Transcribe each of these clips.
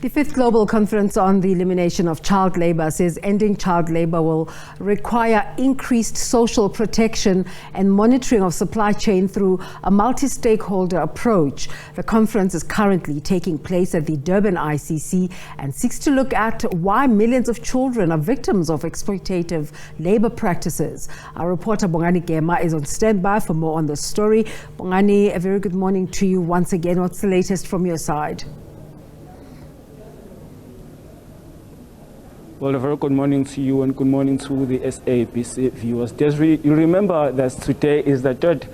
The fifth global conference on the elimination of child labor says ending child labor will require increased social protection and monitoring of supply chain through a multi-stakeholder approach. The conference is currently taking place at the Durban ICC and seeks to look at why millions of children are victims of exploitative labor practices. Our reporter Bongani Gema is on standby for more on this story. Bongani, a very good morning to you once again. What's the latest from your side? Well, a very good morning to you and good morning to the SABC viewers. Desiree, you remember that today is the third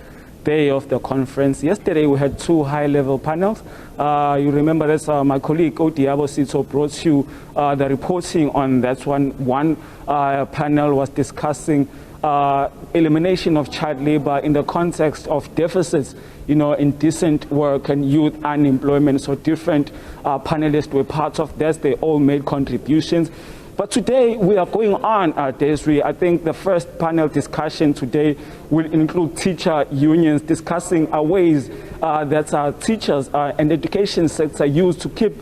day of the conference. Yesterday we had two high-level panels. You remember that my colleague Odiabo Sito brought you the reporting on that one. One panel was discussing elimination of child labor in the context of deficits, in decent work and youth unemployment. So different panelists were part of that. They all made contributions. But today we are going on, Desiree. I think the first panel discussion today will include teacher unions discussing ways that teachers and education sector use to keep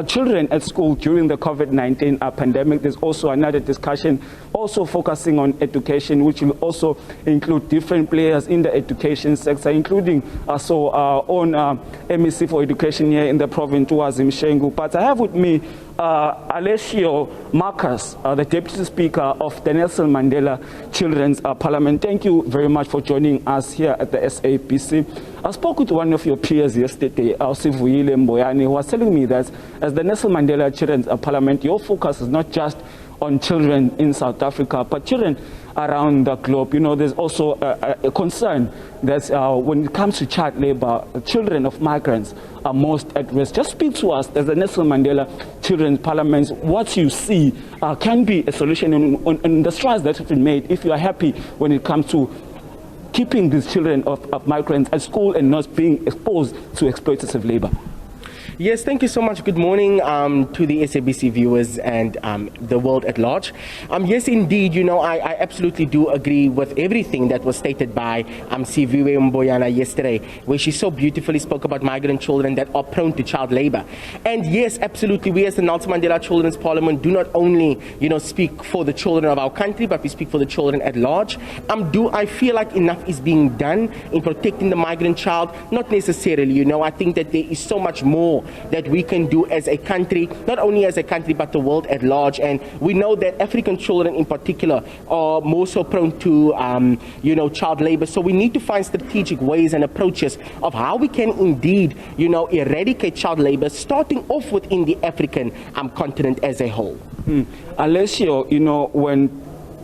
children at school during the COVID-19 pandemic. There's also another discussion also focusing on education, which will also include different players in the education sector, including our own MEC for education here in the province, Wazim Shengu. But I have with me Alessio Marcus, the Deputy Speaker of the Nelson Mandela Children's Parliament. Thank you very much for joining us here at the SABC. I spoke with one of your peers yesterday, Sivuyile Mboyane, who was telling me that as the Nelson Mandela Children's Parliament, your focus is not just on children in South Africa, but children around the globe. There's also a concern that when it comes to child labor, children of migrants are most at risk. Just speak to us as the Nelson Mandela Children's Parliament, what you see can be a solution on the strides that have been made, if you are happy when it comes to keeping these children of migrants at school and not being exposed to exploitative labor. Yes, thank you so much. Good morning to the SABC viewers and the world at large. Yes, indeed, I absolutely do agree with everything that was stated by Siviwe Mboyana yesterday, where she so beautifully spoke about migrant children that are prone to child labor. And yes, absolutely, we as the Nelson Mandela Children's Parliament do not only, speak for the children of our country, but we speak for the children at large. Do I feel like enough is being done in protecting the migrant child? Not necessarily, I think that there is so much more that we can do as a country, not only as a country, but the world at large. And we know that African children in particular are more so prone to, child labor. So we need to find strategic ways and approaches of how we can indeed, eradicate child labor, starting off within the African continent as a whole. Alessio, when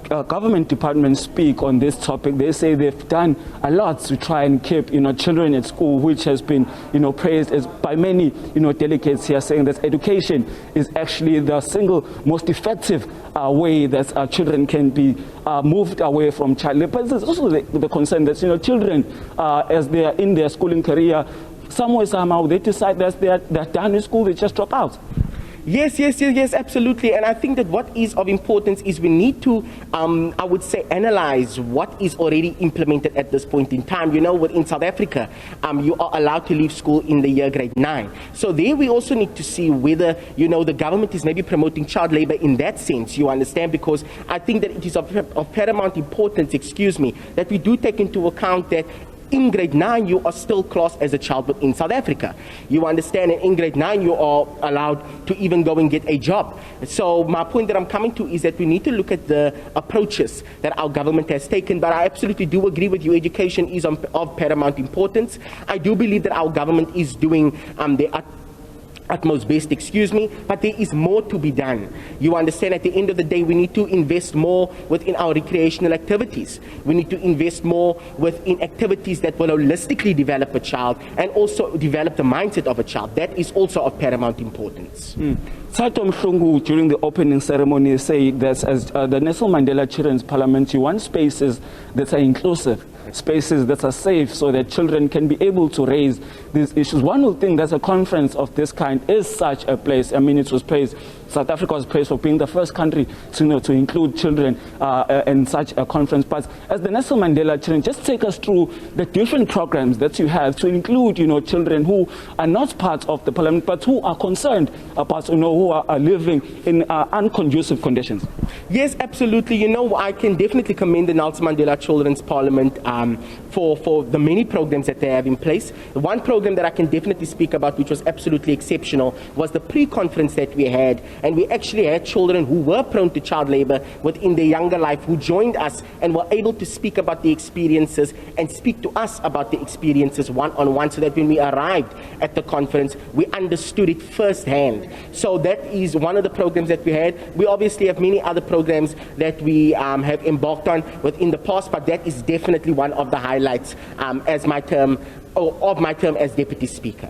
government departments speak on this topic, they say they've done a lot to try and keep children at school, which has been praised as by many delegates here, saying that education is actually the single most effective way that children can be moved away from child labor. But there's also the concern that children as they are in their schooling career, somewhere somehow they decide that they're done with school, they just drop out. Yes, absolutely. And I think that what is of importance is we need to, I would say, analyze what is already implemented at this point in time. Within South Africa, you are allowed to leave school in the year grade 9. So there we also need to see whether, the government is maybe promoting child labor in that sense, you understand, because I think that it is of paramount importance, that we do take into account that in grade 9, you are still classed as a child within South Africa. You understand, and in grade 9, you are allowed to even go and get a job. So my point that I'm coming to is that we need to look at the approaches that our government has taken. But I absolutely do agree with you. Education is of paramount importance. I do believe that our government is doing their utmost best, but there is more to be done. You understand, at the end of the day, we need to invest more within our recreational activities. We need to invest more within activities that will holistically develop a child and also develop the mindset of a child. That is also of paramount importance. Sato Mhlungu, during the opening ceremony, said that as the Nelson Mandela Children's Parliament, you want spaces that are inclusive, spaces that are safe so that children can be able to raise these issues. One would think that a conference of this kind is such a place. I mean, it was praised South Africa was praised for being the first country to include children in such a conference. But as the Nelson Mandela Children, just take us through the different programs that you have to include, children who are not part of the parliament, but who are concerned about, who are living in unconducive conditions. Yes, absolutely. I can definitely commend the Nelson Mandela Children's Parliament for the many programs that they have in place. The one program that I can definitely speak about, which was absolutely exceptional, was the pre-conference that we had. And we actually had children who were prone to child labor within their younger life who joined us and were able to speak about the experiences and speak to us about the experiences one-on-one, so that when we arrived at the conference, we understood it firsthand. So that is one of the programs that we had. We obviously have many other programs that we have embarked on within the past, but that is definitely one of the highlights of my term as Deputy Speaker.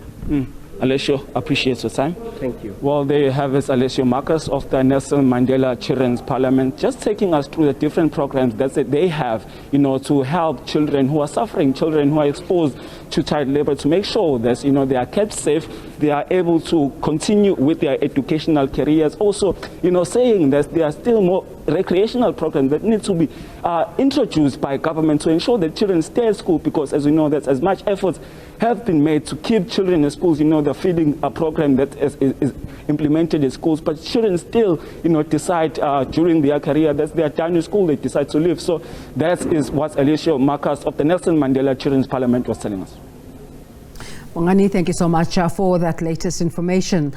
Alessio, appreciate your time. Thank you. Well, there you have it, Alessio Marcus of the Nelson Mandela Children's Parliament, just taking us through the different programs that they have, to help children who are suffering, children who are exposed to child labor, to make sure that, they are kept safe, they are able to continue with their educational careers. Also, saying that there are still more recreational programs that need to be introduced by government to ensure that children stay at school, because as we know, that as much efforts have been made to keep children in schools, the feeding program that is implemented in schools, but children still, decide during their career that they are done in school, they decide to leave. So that is what Alessio Marcus of the Nelson Mandela Children's Parliament was telling us. Bongani, thank you so much for that latest information.